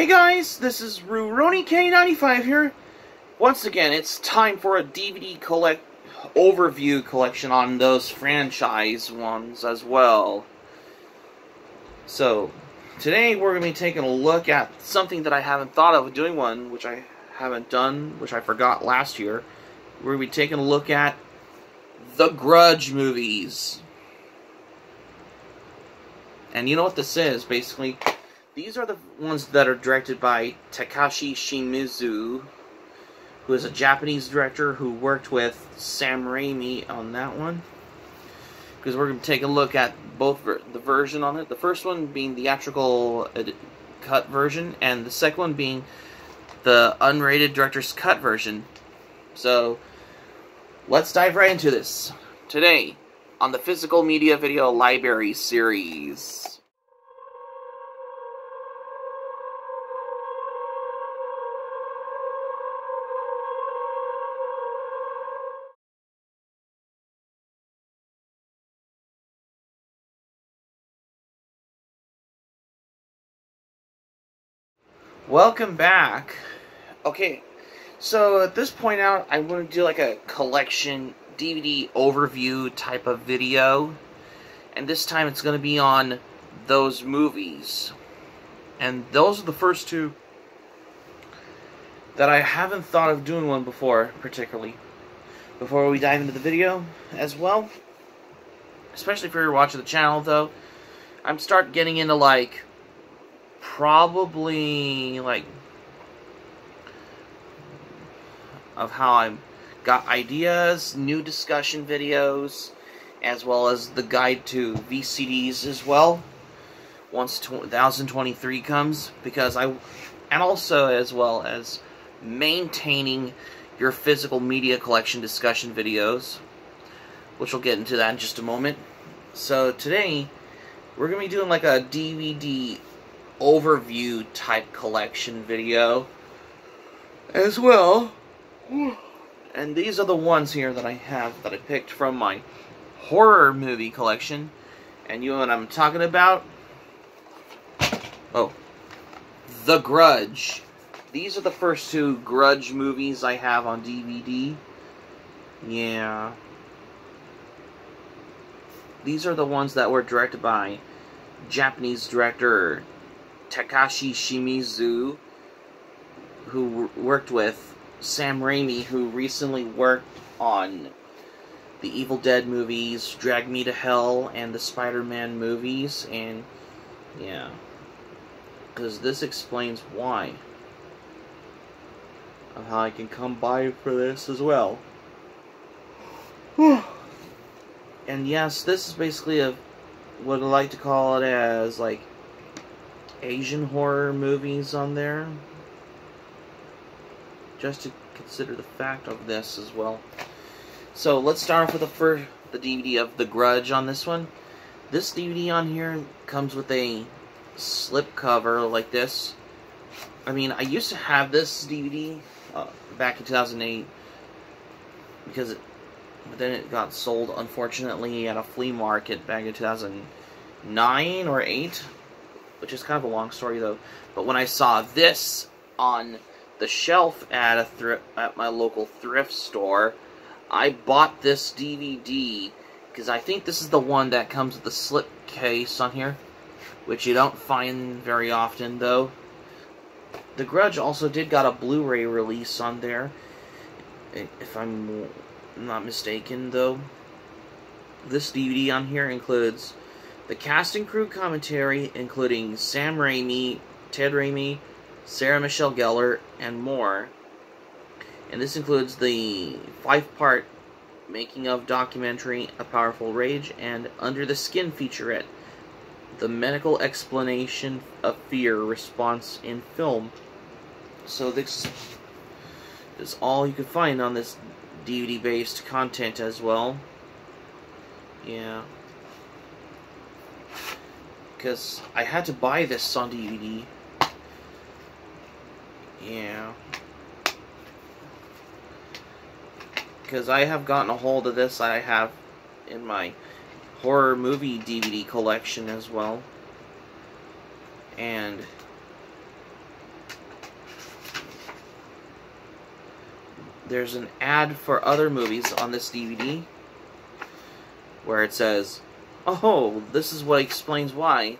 Hey guys, this is RuRoniK95 here. Once again, it's time for a DVD overview collection on those franchise ones as well. So, today we're going to be taking a look at something that I haven't thought of doing one, which I haven't done, which I forgot last year. We're going to be taking a look at the Grudge movies. And you know what this is, basically. These are the ones that are directed by Takashi Shimizu, who is a Japanese director who worked with Sam Raimi on that one. Because we're going to take a look at both the version on it. The first one being the theatrical cut version, and the second one being the unrated director's cut version. So, let's dive right into this. Today, on the Physical Media Video Library series. Welcome back. Okay, so at this point out, I'm going to do like a collection DVD overview type of video. And this time it's going to be on those movies. And those are the first two that I haven't thought of doing one before, particularly. Before we dive into the video as well. Especially if you're watching the channel, though. I'm starting getting into like probably like of how I got ideas, new discussion videos, as well as the guide to VCDs as well once 2023 comes, because and also as well as maintaining your physical media collection discussion videos, which we'll get into that in just a moment. So today we're gonna be doing like a DVD overview type collection video as well. And these are the ones here that I have that I picked from my horror movie collection. And you know what I'm talking about? Oh, The Grudge. These are the first two Grudge movies I have on DVD. Yeah. These are the ones that were directed by Japanese director Takashi Shimizu, who worked with Sam Raimi, who recently worked on the Evil Dead movies, Drag Me to Hell, and the Spider-Man movies, and yeah, because this explains why, of how I can come by for this as well. And yes, this is basically what I like to call it as, like, Asian horror movies on there. Just to consider the fact of this as well. So let's start off with the DVD of The Grudge on this one. This DVD on here comes with a slip cover like this. I mean, I used to have this DVD back in 2008 but then it got sold, unfortunately, at a flea market back in 2009 or 8. Which is kind of a long story, though. But when I saw this on the shelf at my local thrift store, I bought this DVD because I think this is the one that comes with the slip case on here, which you don't find very often, though. The Grudge also did got a Blu-ray release on there, if I'm not mistaken, though. This DVD on here includes the cast and crew commentary, including Sam Raimi, Ted Raimi, Sarah Michelle Gellar, and more. And this includes the 5-part making of documentary, A Powerful Rage, and Under the Skin featurette, the medical explanation of fear response in film. So this is all you can find on this DVD-based content as well. Yeah. Because I had to buy this on DVD. Yeah. Because I have gotten a hold of this, I have in my horror movie DVD collection as well. And there's an ad for other movies on this DVD where it says, "Oh, this is what explains why."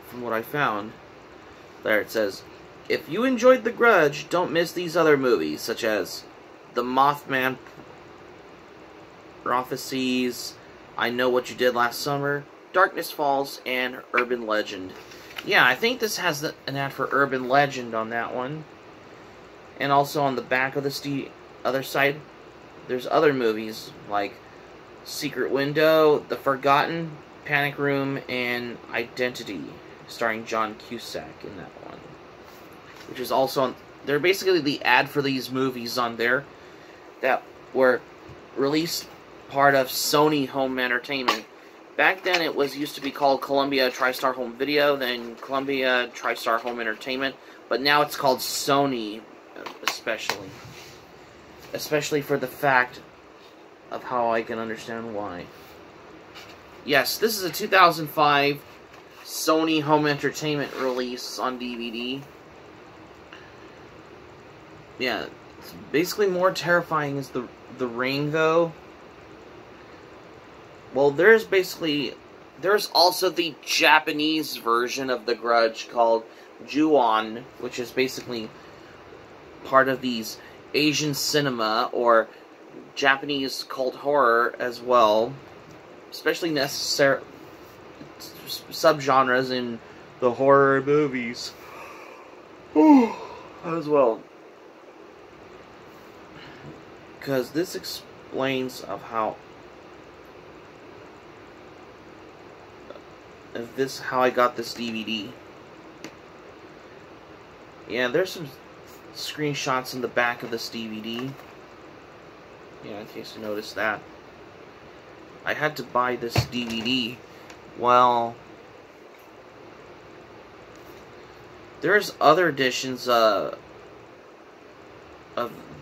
From what I found, there it says, "If you enjoyed The Grudge, don't miss these other movies, such as The Mothman Prophecies, I Know What You Did Last Summer, Darkness Falls, and Urban Legend." Yeah, I think this has an ad for Urban Legend on that one. And also on the back of the other side, there's other movies like Secret Window, The Forgotten, Panic Room, and Identity, starring John Cusack in that one. Which is also on... They're basically the ad for these movies on there that were released part of Sony Home Entertainment. Back then it used to be called Columbia TriStar Home Video, then Columbia TriStar Home Entertainment, but now it's called Sony, especially for the fact of how I can understand why. Yes, this is a 2005 Sony Home Entertainment release on DVD. Yeah, it's basically more terrifying is the Ring, though. Well, there's also the Japanese version of The Grudge called Ju-on, which is basically part of these Asian cinema or Japanese cult horror as well, especially subgenres in the horror movies as well. Because this explains of how I got this DVD. Yeah, there's some screenshots in the back of this DVD. Yeah, in case you noticed that. I had to buy this DVD. Well, there's other editions of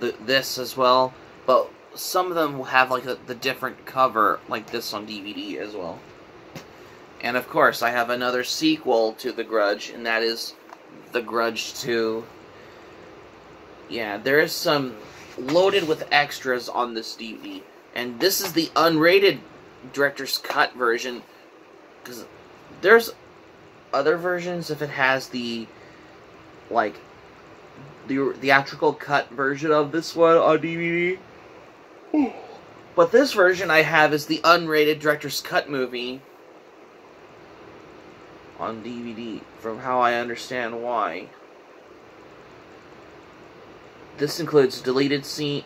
this as well, but some of them will have like the different cover like this on DVD as well. And of course, I have another sequel to The Grudge, and that is The Grudge 2. Yeah, there is some loaded with extras on this DVD. And this is the unrated director's cut version. Because there's other versions if it has the, like, the theatrical cut version of this one on DVD. But this version I have is the unrated director's cut movie on DVD, from how I understand why. This includes deleted scene,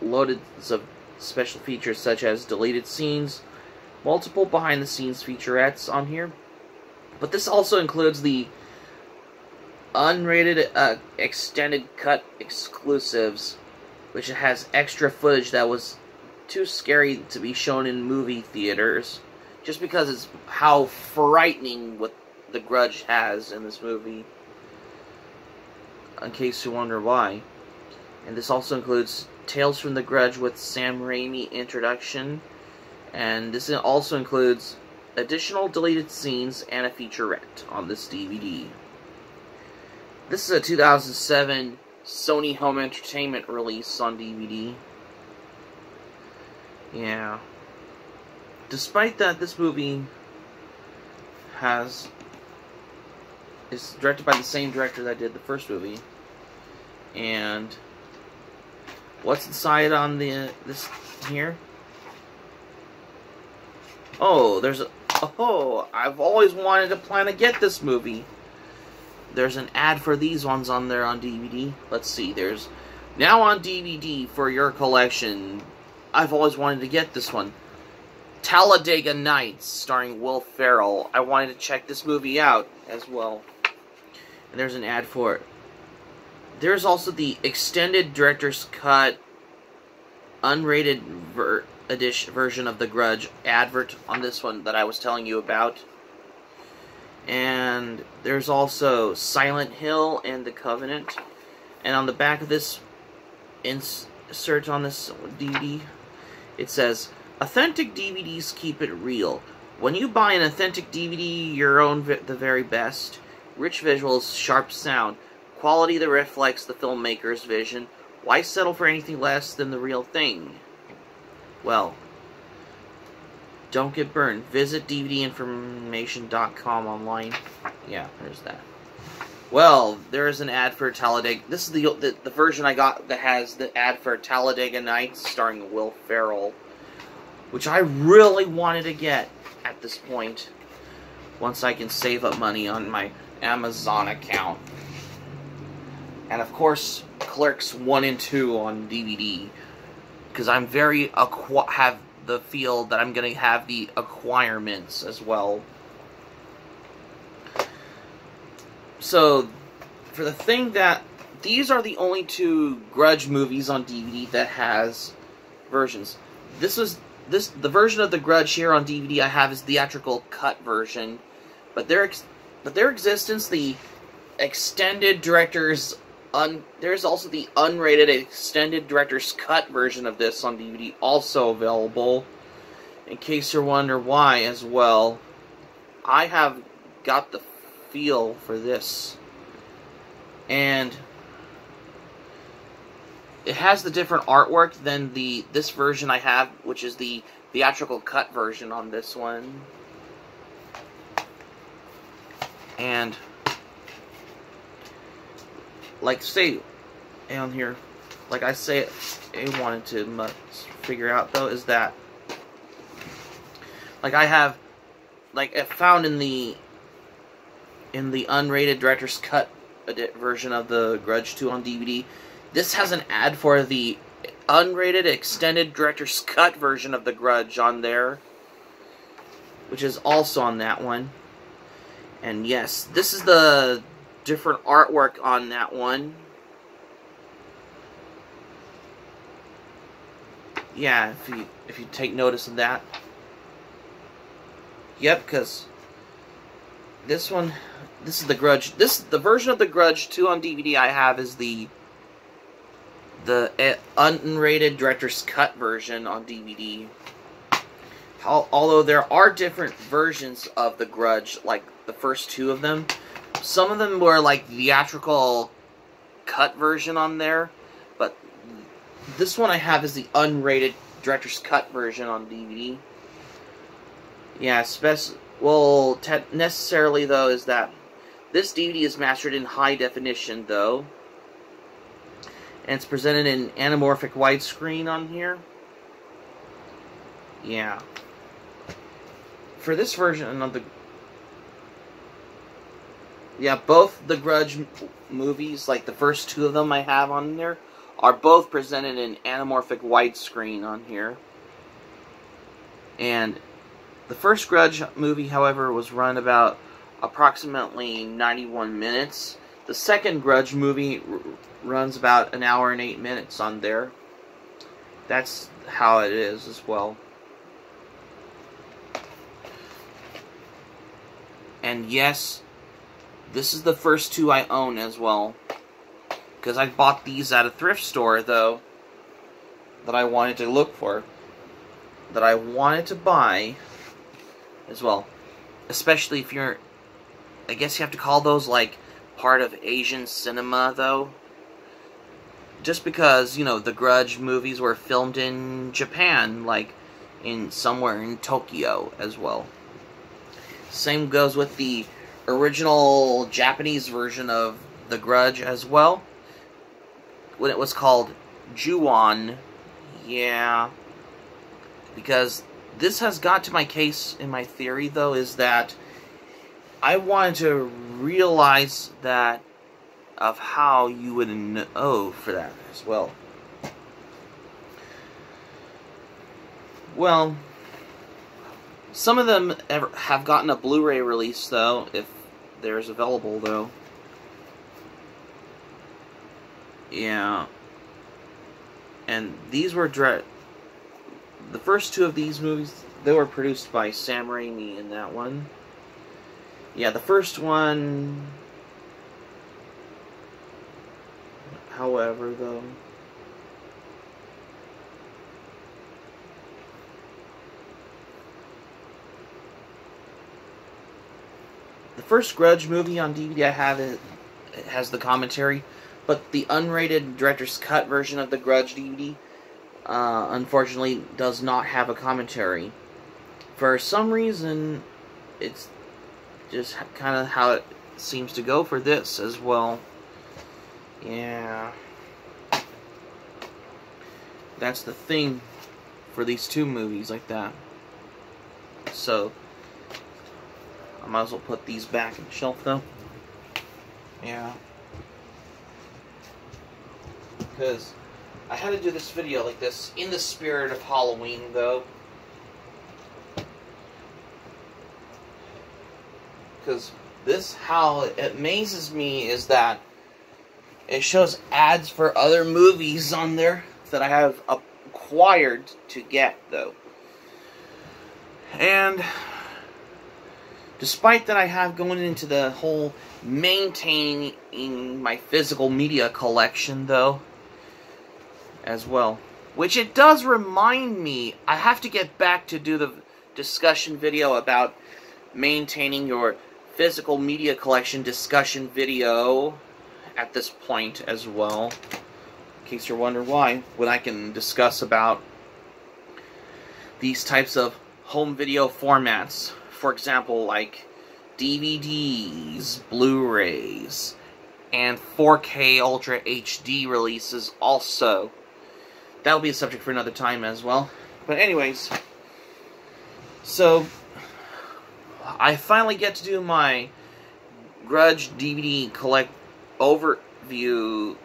loaded of special features such as deleted scenes, multiple behind-the-scenes featurettes on here, but this also includes the unrated extended cut exclusives, which has extra footage that was too scary to be shown in movie theaters, just because it's how frightening what The Grudge has in this movie, in case you wonder why. And this also includes Tales from the Grudge with Sam Raimi introduction, and this also includes additional deleted scenes and a featurette on this DVD. This is a 2007 Sony Home Entertainment release on DVD. Yeah. Despite that, this movie is directed by the same director that did the first movie. And what's inside on this here? Oh, I've always wanted to plan to get this movie. There's an ad for these ones on there on DVD. Let's see, there's now on DVD for your collection. I've always wanted to get this one. Talladega Nights, starring Will Ferrell. I wanted to check this movie out as well. And there's an ad for it. There's also the extended director's cut, unrated version of The Grudge advert on this one that I was telling you about. And there's also Silent Hill and The Covenant. And on the back of this insert on this DVD, it says, "Authentic DVDs keep it real. When you buy an authentic DVD, you're own the very best. Rich visuals, sharp sound, quality that reflects the filmmaker's vision, Why settle for anything less than the real thing? Well, don't get burned. Visit DVDinformation.com online. Yeah, there's that. Well, there is an ad for Talladega. This is the version I got that has the ad for Talladega Nights starring Will Ferrell, which I really wanted to get at this point once I can save up money on my Amazon account. And of course, Clerks 1 and 2 on DVD, because I'm have the feel that I'm going to have the acquirements as well. So, for the thing that... These are the only two Grudge movies on DVD that has versions. The version of the Grudge here on DVD I have is the theatrical cut version. But their existence, the extended director's... there's also the unrated extended director's cut version of this on DVD also available. In case you're wondering why as well. I have got the feel for this, and it has the different artwork than this version I have, which is the theatrical cut version on this one. And like say on here, like I say, I wanted to figure out though is that like I have like I found in the unrated director's cut version of the Grudge 2 on DVD, this has an ad for the unrated extended director's cut version of the Grudge on there, which is also on that one. And yes, this is the different artwork on that one. Yeah, if you take notice of that. Yep, because this is the Grudge. The version of the Grudge 2 on DVD I have is the unrated director's cut version on DVD. Although there are different versions of the Grudge, like the first two of them. Some of them were like theatrical cut version on there, but this one I have is the unrated director's cut version on DVD. Yeah, well, necessarily though is that this DVD is mastered in high definition though, and it's presented in anamorphic widescreen on here. Yeah. For this version of the... Yeah, both the Grudge movies, like the first two of them I have on there, are both presented in anamorphic widescreen on here. And the first Grudge movie, however, was run about approximately 91 minutes. The second Grudge movie runs about 1 hour and 8 minutes on there. That's how it is as well. And yes, this is the first two I own as well. Because I bought these at a thrift store, though, that I wanted to look for. That I wanted to buy as well. Especially if you're... I guess you have to call those, like, part of Asian cinema, though. Just because, you know, the Grudge movies were filmed in Japan, like, somewhere in Tokyo as well. Same goes with the original Japanese version of the Grudge as well. When it was called Ju-on. Yeah. Because this has got to my case in my theory, though, is that I wanted to realize that of how you would know for that as well. Well, some of them have gotten a Blu-ray release, though, if there's available, though. Yeah. And these were the first two of these movies, they were produced by Sam Raimi in that one. Yeah, the first one, however, though, the first Grudge movie on DVD I have, it has the commentary. But the unrated director's cut version of the Grudge DVD, unfortunately, does not have a commentary. For some reason, it's just kind of how it seems to go for this as well. Yeah. That's the thing for these two movies like that. So, I might as well put these back on the shelf though. Yeah. Because I had to do this video like this in the spirit of Halloween though. Because this, how it amazes me is that it shows ads for other movies on there that I have acquired to get though. And despite that I have going into the whole maintaining my physical media collection though as well, which it does remind me I have to get back to do the discussion video about maintaining your physical media collection discussion video at this point as well, in case you're wondering why, when I can discuss about these types of home video formats. For example, like DVDs, Blu-rays, and 4K Ultra HD releases also. That'll be a subject for another time as well. But anyways, so I finally get to do my Grudge DVD overview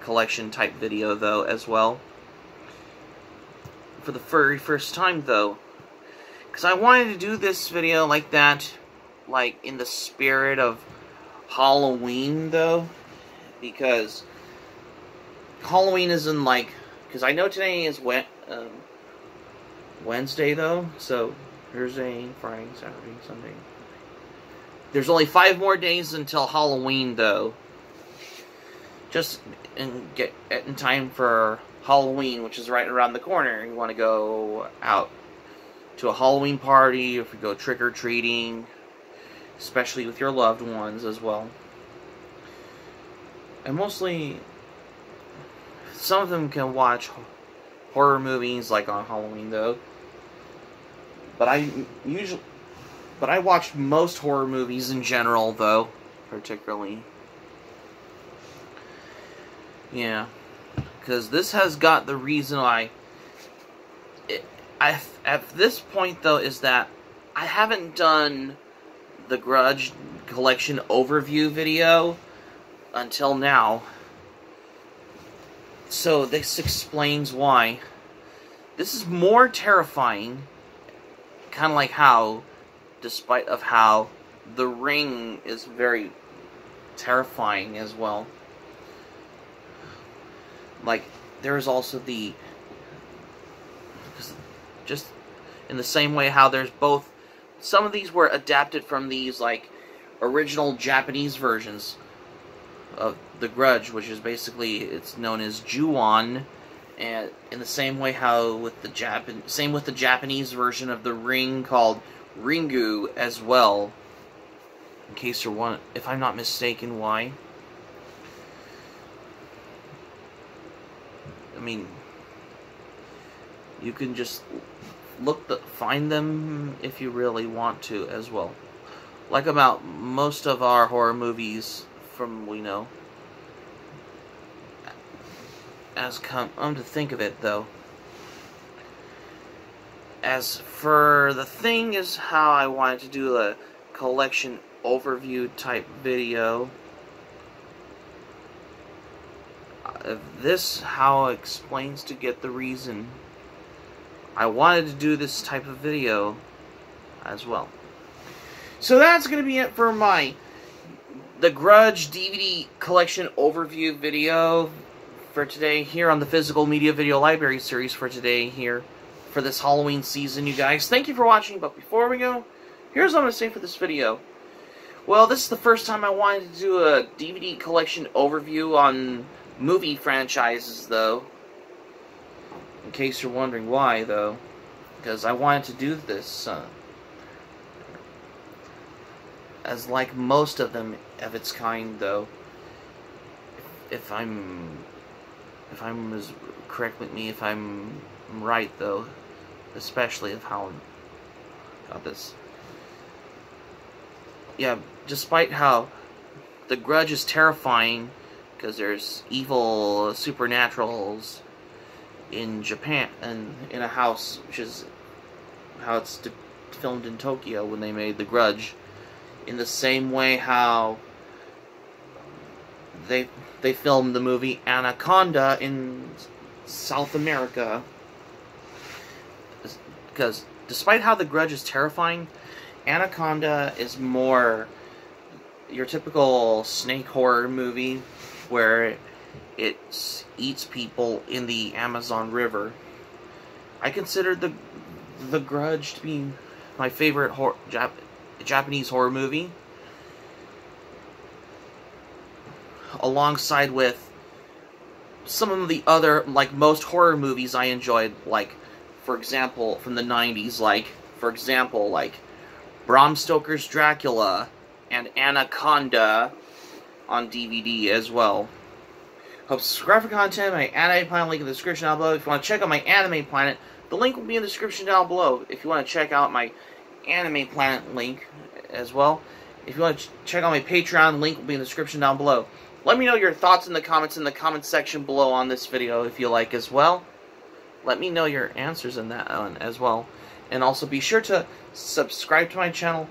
collection type video though as well. For the very first time though. Because I wanted to do this video like that, like in the spirit of Halloween though. Because Halloween isn't like, because I know today is Wednesday though, so Thursday, Friday, Saturday, Sunday. There's only 5 more days until Halloween though. Just get in time for Halloween, which is right around the corner. You want to go out to a Halloween party, if you go trick-or-treating, especially with your loved ones as well. And mostly, some of them can watch horror movies like on Halloween though. But I watch most horror movies in general though, particularly. Yeah, because this has got the reason why. At this point though is that I haven't done the Grudge Collection overview video until now. So this explains why. This is more terrifying, kind of like how, despite of how The Ring is very terrifying as well. Like, there's also the, just in the same way how there's both, some of these were adapted from these, like, original Japanese versions of The Grudge, which is basically, it's known as Ju-on, and in the same way how with the Japanese version of The Ring called Ringu as well, in case you're wondering, if I'm not mistaken, why. I mean, you can just find them if you really want to as well. Like about most of our horror movies from we know. As come to think of it though. As for the thing is how I wanted to do a collection overview type video. This how it explains to get the reason I wanted to do this type of video as well. So that's going to be it for the Grudge DVD Collection overview video for today here on the Physical Media Video Library series for today here for this Halloween season, you guys. Thank you for watching, but before we go, here's what I'm going to say for this video. Well, this is the first time I wanted to do a DVD collection overview on movie franchises, though. In case you're wondering why, though. Because I wanted to do this, as like most of them of its kind, though. if I'm correct with me if I'm right though, especially of how got this. Yeah, despite how the Grudge is terrifying because there's evil supernaturals in Japan and in a house, which is how it's filmed in Tokyo when they made the Grudge. In the same way how they filmed the movie Anaconda in South America. Because despite how the Grudge is terrifying, Anaconda is more your typical snake horror movie where it eats people in the Amazon River. I consider the Grudge to be my favorite Japanese horror movie, alongside with some of the other, like, most horror movies I enjoyed, like, for example, from the 90s, for example, Bram Stoker's Dracula and Anaconda on DVD as well. Hope subscribe for content. My Anime Planet link in the description down below. If you want to check out my Anime Planet, the link will be in the description down below. If you want to check out my Anime Planet link as well. If you want to check out my Patreon, link will be in the description down below. Let me know your thoughts in the comments section below on this video if you like as well. Let me know your answers in that one as well. And also be sure to subscribe to my channel,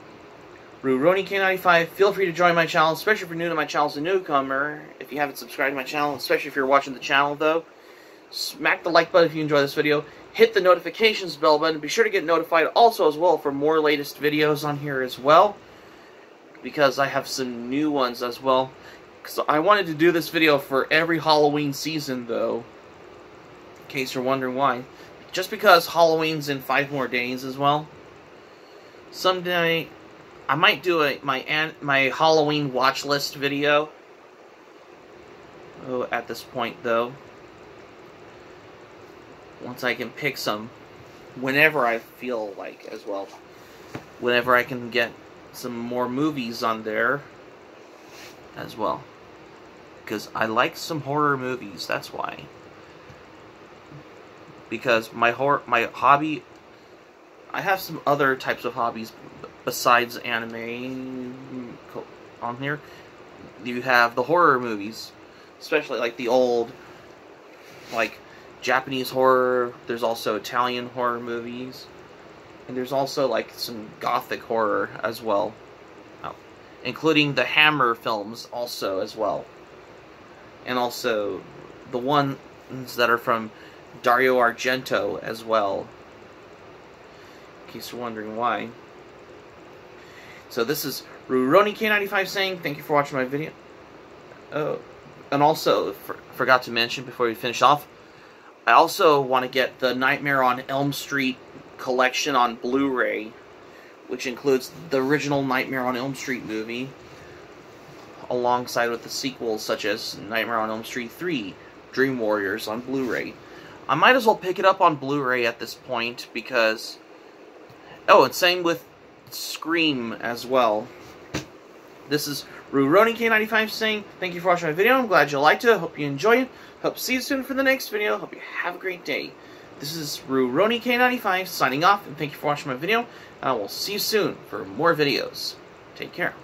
RuRoniK95. Feel free to join my channel, especially if you're new to my channel as a newcomer. If you haven't subscribed to my channel, especially if you're watching the channel though, smack the like button if you enjoy this video. Hit the notifications bell button. Be sure to get notified also as well for more latest videos on here as well, because I have some new ones as well. Because I wanted to do this video for every Halloween season though, in case you're wondering why. Just because Halloween's in 5 more days as well. Someday I might do my Halloween watch list video. Oh, at this point though, once I can pick some, whenever I feel like as well, whenever I can get some more movies on there as well, because I like some horror movies. That's why. Because my hobby, I have some other types of hobbies besides anime on here. You have the horror movies, especially like the old, like Japanese horror. There's also Italian horror movies, and there's also like some gothic horror as well, including the Hammer films also as well, and also the ones that are from Dario Argento as well, in case you're wondering why. So this is RuRoniK95 saying thank you for watching my video. Oh, and also forgot to mention before we finish off, I also want to get the Nightmare on Elm Street collection on Blu-ray, which includes the original Nightmare on Elm Street movie, alongside with the sequels such as Nightmare on Elm Street 3, Dream Warriors on Blu-ray. I might as well pick it up on Blu-ray at this point because... Oh, and same with Scream as well. This is RuRoniK95 saying thank you for watching my video. I'm glad you liked it. Hope you enjoyed it. Hope to see you soon for the next video. Hope you have a great day. This is RuRoniK95 signing off, and thank you for watching my video. I will see you soon for more videos. Take care.